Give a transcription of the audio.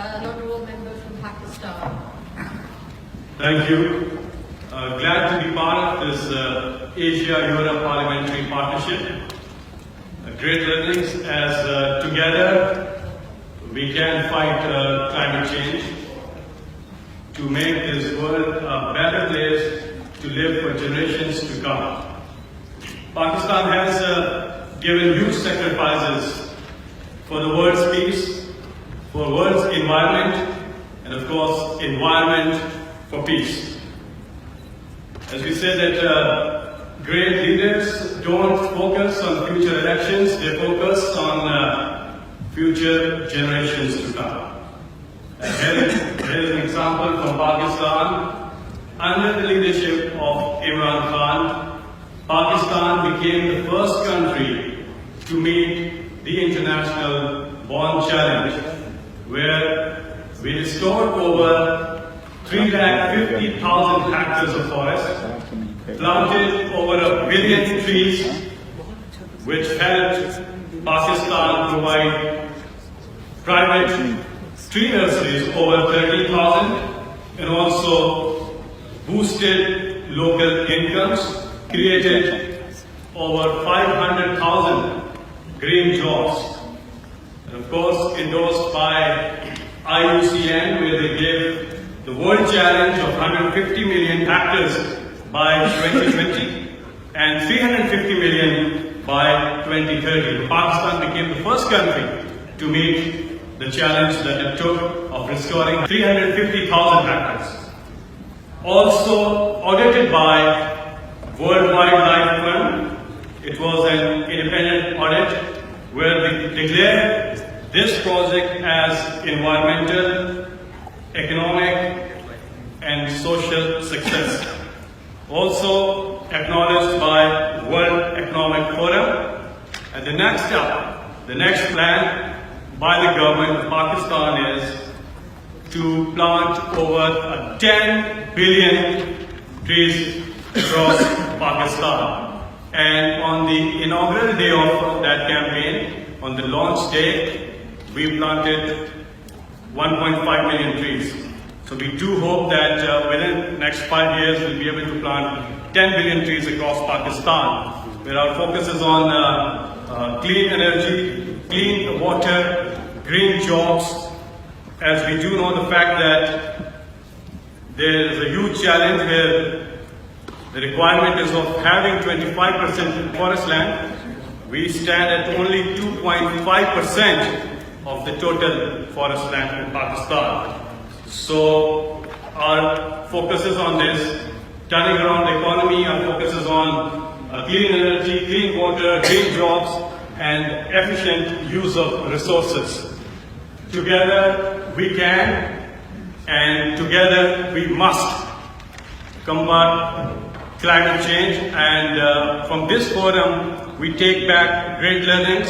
honourable member from Pakistan. Thank you. Glad to be part of this Asia-Europe Parliamentary Partnership. Great learnings as together we can fight climate change to make this world a better place to live for generations to come. Pakistan has given huge sacrifices for the world's peace, for world's environment, and of course, environment for peace. As we said that great leaders don't focus on future elections, they focus on future generations to come. Here is an example from Pakistan. Under the leadership of Imran, Pakistan became the first country to meet the International Bond Challenge, where we restored over 350,000 hectares of forest, planted over 1 billion trees, which helped Pakistan provide private tree nurseries over 30,000 and also boosted local incomes, created over 500,000 green jobs, and of course endorsed by IUCN, where they gave the world challenge of 150 million hectares by 2020 and 350 million by 2030. Pakistan became the first country to meet the challenge that it took of restoring 350,000 hectares. Also audited by World Wildlife Fund, it was an independent audit where they declared this project as environmental, economic, and social success. Also acknowledged by World Economic Forum. And the next step, the next plan by the government of Pakistan is to plant over 10 billion trees across Pakistan. And on the inaugural day of that campaign, on the launch day, we planted 1.5 million trees. So we do hope that within the next 5 years, we'll be able to plant 10 billion trees across Pakistan, where our focus is on clean energy, clean water, green jobs, as we do know the fact that there is a huge challenge where the requirement is of having 25% forest land. We stand at only 2.5% of the total forest land in Pakistan. So our focus is on this, turning around the economy. Our focus is on clean energy, clean water, green jobs, and efficient use of resources. Together we can, and together we must combat climate change. And from this forum, we take back great learnings.